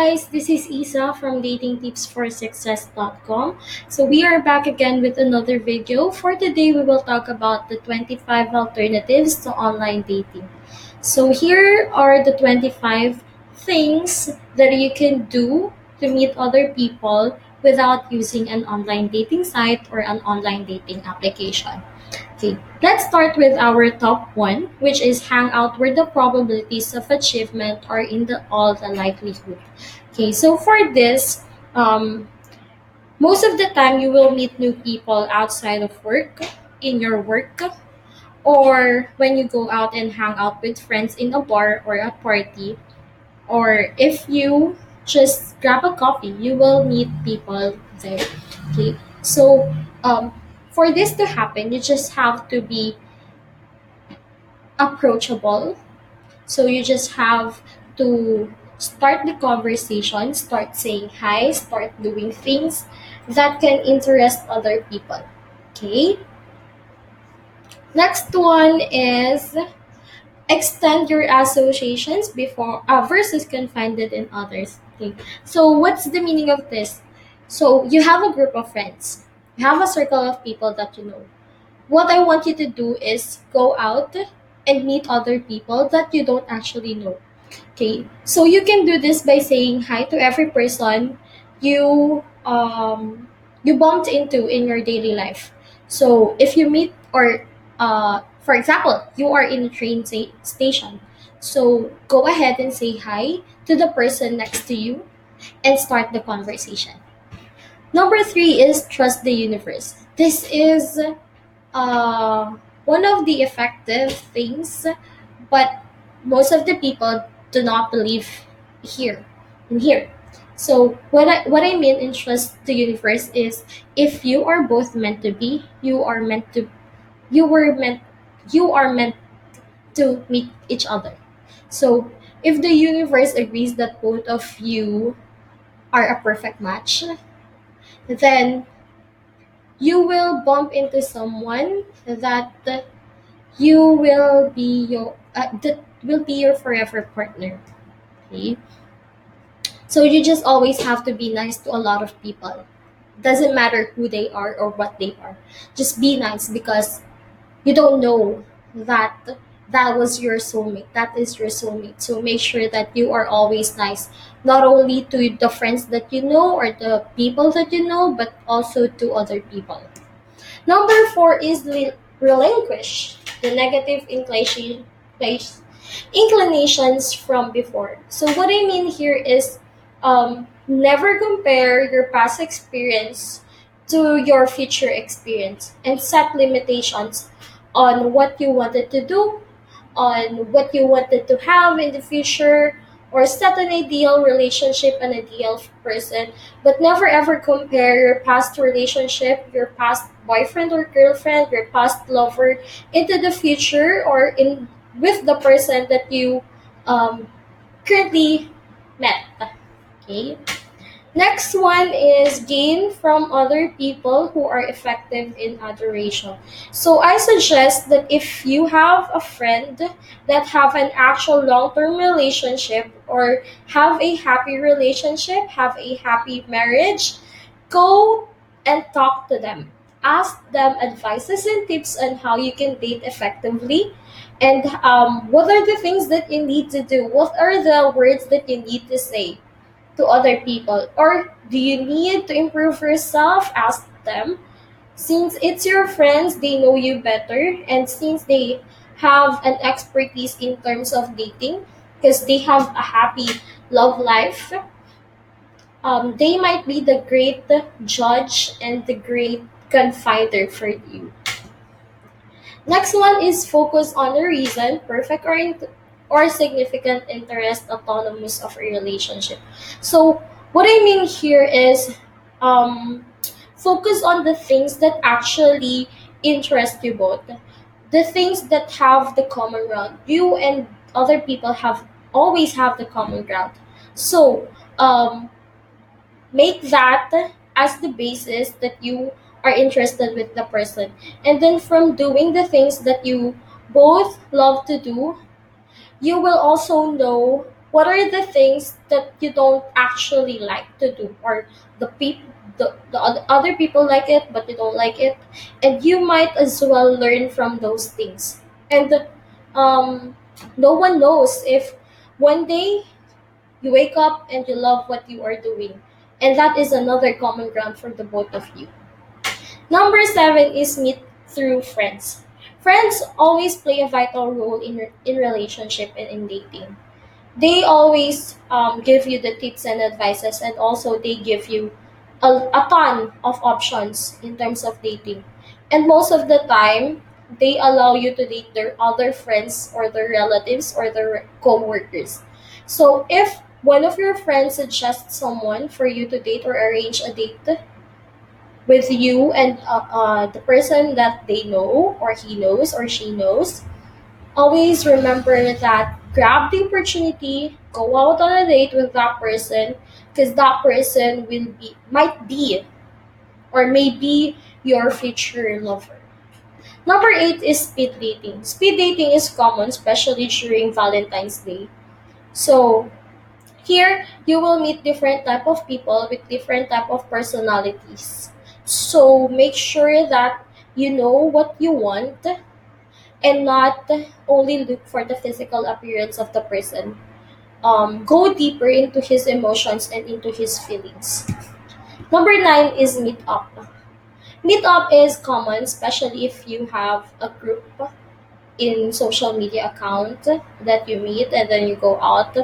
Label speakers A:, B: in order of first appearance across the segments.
A: guys, this is Isa from datingtipsforsuccess.com. So we are back again with another video. For today, we will talk about the 25 alternatives to online dating. So here are the 25 things that you can do to meet other people without using an online dating site or an online dating application. Okay, let's start with our top one, which is Hangout, where the probabilities of achievement are in all the likelihood. Okay, so for this, most of the time you will meet new people outside of work, in your work, or when you go out and hang out with friends in a bar or a party, or if you just grab a coffee, you will meet people there. Okay, so for this to happen, you just have to be approachable. So you just have to start the conversation, start saying hi, start doing things that can interest other people. Okay. Next one is extend your associations before versus confine it in others. Okay. So what's the meaning of this? So you have a group of friends. You have a circle of people that you know. What I want you to do is go out and meet other people that you don't actually know. Okay, so you can do this by saying hi to every person you bumped into in your daily life. So if you meet or for example, you are in a station. So go ahead and say hi to the person next to you and start the conversation. Number three is trust the universe. This is uh, one of the effective things, but most of the people do not believe here in here. So what I mean in trust the universe is if you are both meant to be, you were meant you are meant to meet each other. So if the universe agrees that both of you are a perfect match, then you will bump into someone that you will be your that will be your forever partner. Okay, so you just always have to be nice to a lot of people. Doesn't matter who they are or what they are, just be nice because you don't know that that is your soulmate. So make sure that you are always nice, not only to the friends that you know or the people that you know, but also to other people. Number four is relinquish the negative inclinations from before. So what I mean here is never compare your past experience to your future experience and set limitations on what you wanted to do, on what you wanted to have in the future, or set an ideal relationship, an ideal person, but never ever compare your past relationship, your past boyfriend or girlfriend, your past lover into the future or in with the person that you um, currently met. Okay. Next one is gain from other people who are effective in adoration. So I suggest that if you have a friend that have an actual long-term relationship or have a happy relationship, have a happy marriage, go and talk to them. Ask them advices and tips on how you can date effectively and what are the things that you need to do? What are the words that you need to say to other people? Or do you need to improve yourself? Ask them. Since it's your friends, they know you better. And since they have an expertise in terms of dating, because they have a happy love life, they might be the great judge and the great confider for you. Next one is focus on the reason, perfect or significant interest autonomous of a relationship. So what I mean here is um, focus on the things that actually interest you both. The things that have the common ground. You and other people have always have the common ground. So um, make that as the basis that you are interested with the person, and then from doing the things that you both love to do, you will also know What are the things that you don't actually like to do, or the other people like it but you don't like it, and you might as well learn from those things. And um, no one knows if one day you wake up and you love what you are doing, and that is another common ground for the both of you. Number seven is meet through friends. Friends always play a vital role in relationship and in dating. They always give you the tips and advices, and also they give you a ton of options in terms of dating. And most of the time, they allow you to date their other friends or their relatives or their co-workers. So if one of your friends suggests someone for you to date or arrange a date with you and the person that they know or he knows or she knows, always remember that grab the opportunity, go out on a date with that person, because that person might be or may be your future lover. Number eight is speed dating. Speed dating is common, especially during Valentine's Day. So here you will meet different type of people with different type of personalities. So make sure that you know what you want and not only look for the physical appearance of the person. Go deeper into his emotions and into his feelings. Number nine is meet up. Meet up is common, especially if you have a group in social media account that you meet and then you go out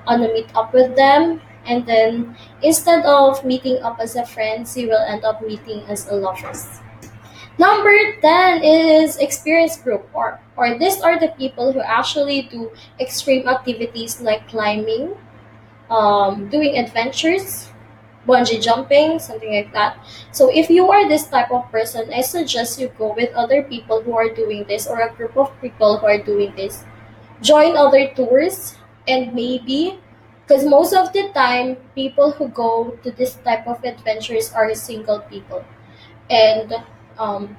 A: on a meet up with them. And then instead of meeting up as a friends, you will end up meeting as a lovers. Number 10 is experience group, or these are the people who actually do extreme activities like climbing, doing adventures, bungee jumping, something like that. So if you are this type of person, I suggest you go with other people who are doing this or a group of people who are doing this. Join other tours, and maybe because most of the time people who go to this type of adventures are single people. And um,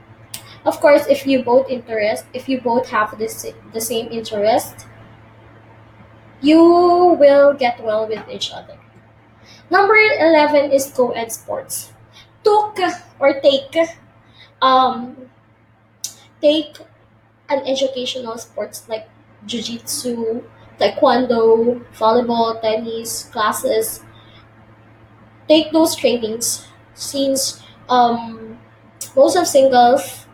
A: of course, if you both have the same interest, you will get well with each other. Number 11 is Coed Sports. Took or um take an educational sports like jiu-jitsu, taekwondo, volleyball, tennis classes. Take those trainings since most of singles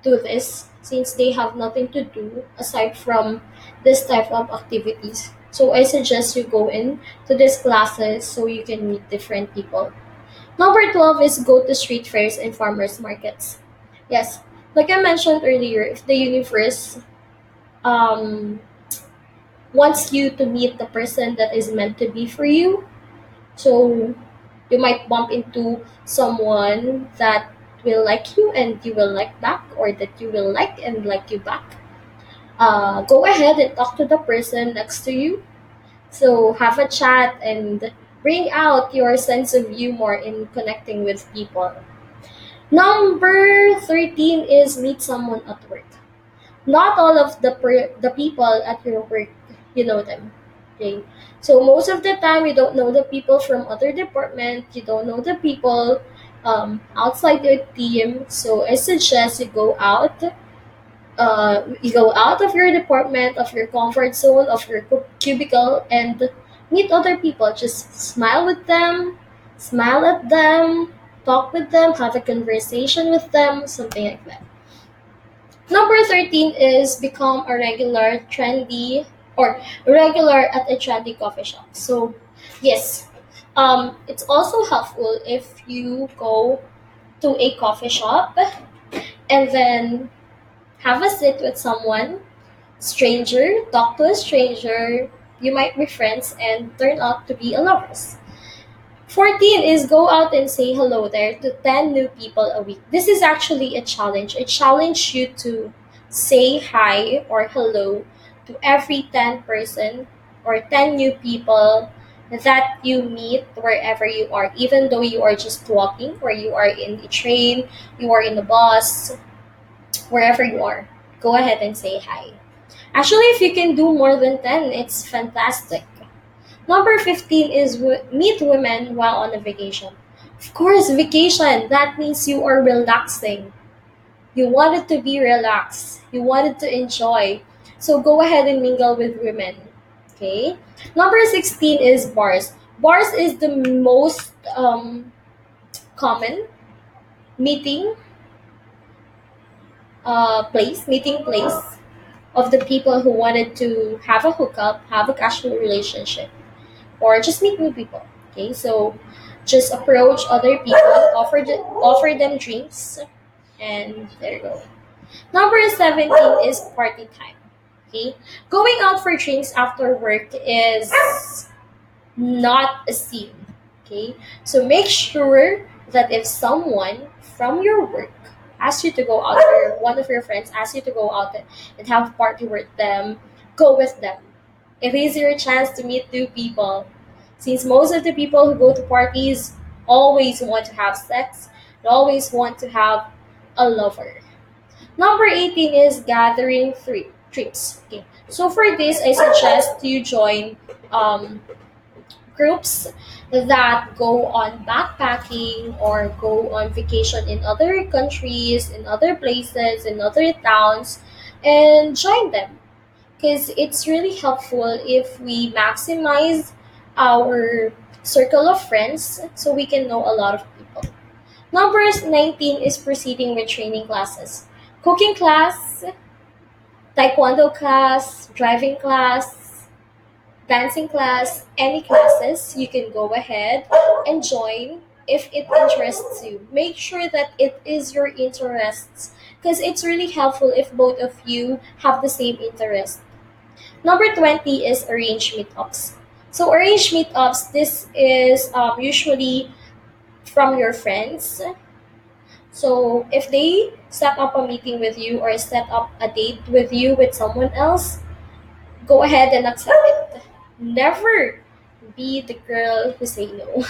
A: do this since they have nothing to do aside from this type of activities. So I suggest you go in to these classes so you can meet different people. Number 12 is go to street fairs and farmers markets. Yes, like I mentioned earlier, if the universe um, wants you to meet the person that is meant to be for you, so you might bump into someone that will like you and you will like back, or that you will like and like you back. Go ahead and talk to the person next to you. So have a chat and bring out your sense of humor in connecting with people. Number 13 is meet someone at work. Not all of the people at your work, you know them. Okay. So most of the time, you don't know the people from other department. You don't know the people outside your team. So I suggest you go out of your department, of your comfort zone, of your cubicle, and meet other people. Just smile with them, smile at them, talk with them, have a conversation with them, something like that. Number 13 is become a regular at a trendy coffee shop. So, yes, it's also helpful if you go to a coffee shop and then have a sit with someone, stranger, talk to a stranger. You might be friends and turn out to be a lovers. 14 is go out and say hello there to 10 new people a week. This is actually a challenge. I challenge you to say hi or hello to every 10 person or 10 new people that you meet wherever you are, even though you are just walking or you are in a train, you are in a bus, wherever you are. Go ahead and say hi. Actually, if you can do more than 10, it's fantastic. Number 15 is meet women while on a vacation. Of course, vacation, that means you are relaxing. You wanted to be relaxed. You wanted to enjoy. So go ahead and mingle with women. Okay. Number 16 is bars. Bars is the most common meeting meeting place of the people who wanted to have a hookup, have a casual relationship, or just meet new people. Okay, so just approach other people, offer them drinks, and there you go. Number 17 is party time. Okay, going out for drinks after work is not a sin. Okay, so make sure that if someone from your work asks you to go out, or one of your friends asks you to go out and have a party with them, go with them. It is your chance to meet new people. Since most of the people who go to parties always want to have sex, they always want to have a lover. Number 18 is gathering trips. Okay. So for this, I suggest you join groups that go on backpacking or go on vacation in other countries, in other places, in other towns, and join them because it's really helpful if we maximize our circle of friends so we can know a lot of people. Number 19 is proceeding with training classes. Cooking class, taekwondo class, driving class, dancing class, any classes, you can go ahead and join if it interests you. Make sure that it is your interests because it's really helpful if both of you have the same interest. Number 20 is arrange meetups. So arrange meetups, this is usually from your friends. So if they set up a meeting with you or set up a date with you with someone else, go ahead and accept it. Never be the girl who say no.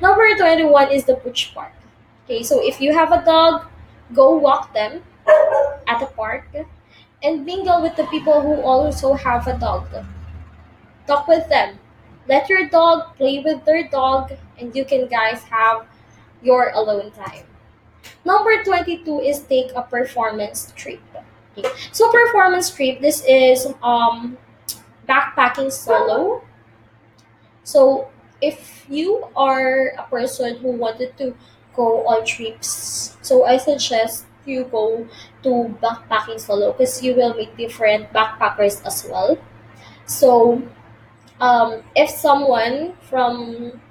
A: Number 21 is the pooch park. Okay, so if you have a dog, go walk them at a park and mingle with the people who also have a dog. Talk with them. Let your dog play with their dog and you can guys have your alone time. Number 22 is take a performance trip. Okay. So performance trip, this is backpacking solo. So if you are a person who wanted to go on trips, so I suggest you go to backpacking solo because you will meet different backpackers as well. So if someone from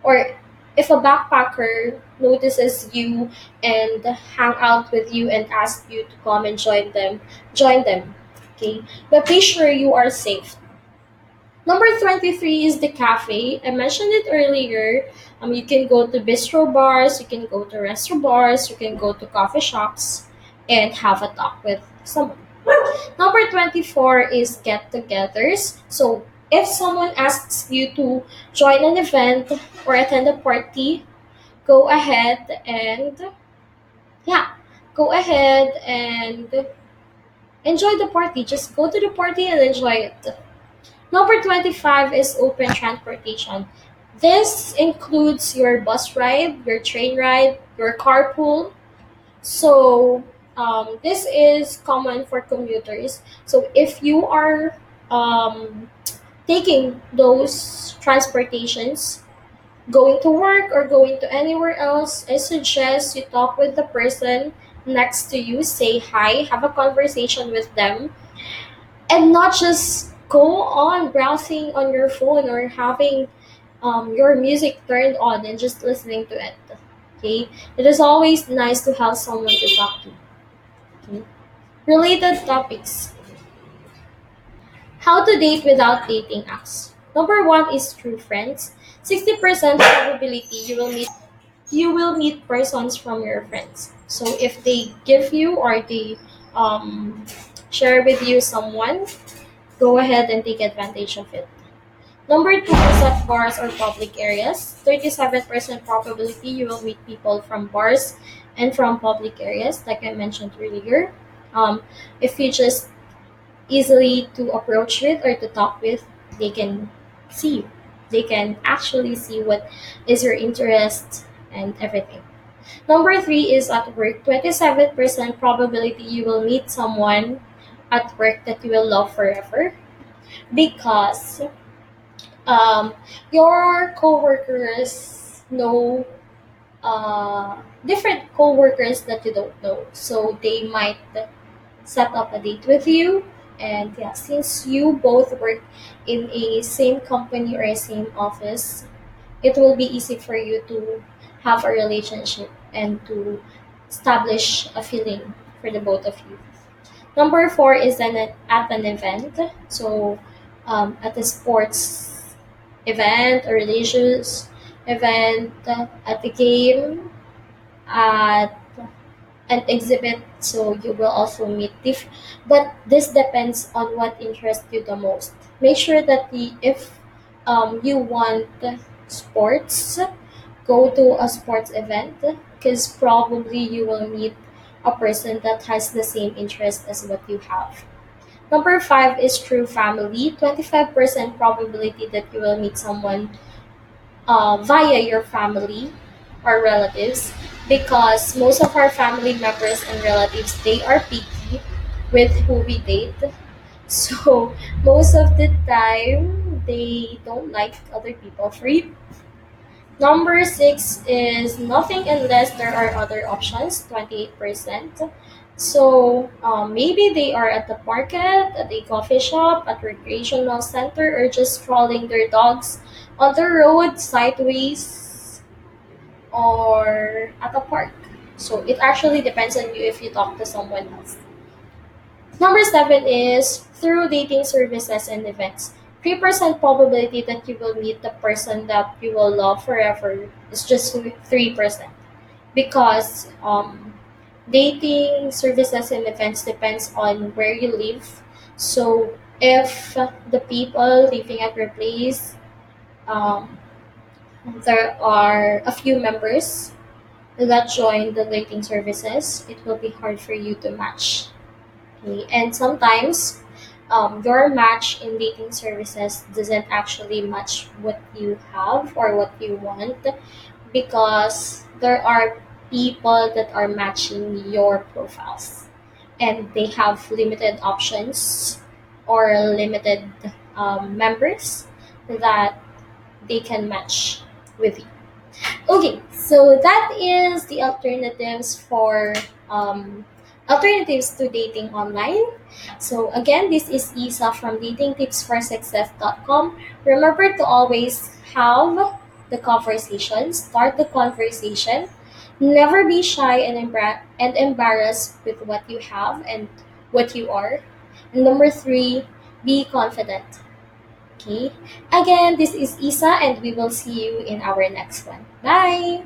A: or if a backpacker notices you and hang out with you and ask you to come and join them. Okay, but be sure you are safe. Number 23 is the cafe. I mentioned it earlier. You can go to bistro bars, you can go to restaurant bars, you can go to coffee shops and have a talk with someone. Number 24 is get-togethers. So if someone asks you to join an event or attend a party, go ahead and yeah, go ahead and enjoy the party. Just go to the party and enjoy it. Number 25 is open transportation. This includes your bus ride, your train ride, your carpool. So, this is common for commuters. So, if you are taking those transportations, going to work or going to anywhere else, I suggest you talk with the person next to you, say hi, have a conversation with them, and not just go on browsing on your phone or having your music turned on and just listening to it. Okay, it is always nice to have someone to talk to. Okay? Related topics: how to date without dating apps. Number one is true friends. 60% probability you will meet persons from your friends. So if they give you or they um, share with you someone, go ahead and take advantage of it. Number two is at bars or public areas. 37% probability you will meet people from bars and from public areas, like I mentioned earlier. If you just easily to approach with or to talk with, they can see you. They can actually see what is your interest and everything. Number three is at work. 27% probability you will meet someone at work that you will love forever because um, your coworkers know different coworkers that you don't know. So they might set up a date with you. And yeah, since you both work in a same company or a same office, it will be easy for you to have a relationship and to establish a feeling for the both of you. Number four is at an event. So at a sports event, a religious event, at the game, at an exhibit, so you will also meet but this depends on what interests you the most. Make sure that if you want sports, go to a sports event because probably you will meet a person that has the same interest as what you have. Number five is true family. 25% probability that you will meet someone via your family or relatives because most of our family members and relatives, they are picky with who we date. So most of the time they don't like other people free. Number six is nothing unless there are other options, 28%. So maybe they are at the market, at a coffee shop, at recreational center, or just strolling their dogs on the road sideways or at a park. So it actually depends on you if you talk to someone else. Number seven is through dating services and events. 3% probability that you will meet the person that you will love forever is just 3% because dating services and events depends on where you live. So if the people living at your place, um, there are a few members that join the dating services, it will be hard for you to match. Okay? And sometimes your match in dating services doesn't actually match what you have or what you want because there are people that are matching your profiles and they have limited options or limited members that they can match with you. Okay, so that is the alternatives to dating online. So again, this is Isa from datingtipsforsuccess.com. Remember to always have the conversation, start the conversation. Never be shy and embarrassed with what you have and what you are. And number three, be confident. Okay. Again, this is Isa, and we will see you in our next one. Bye.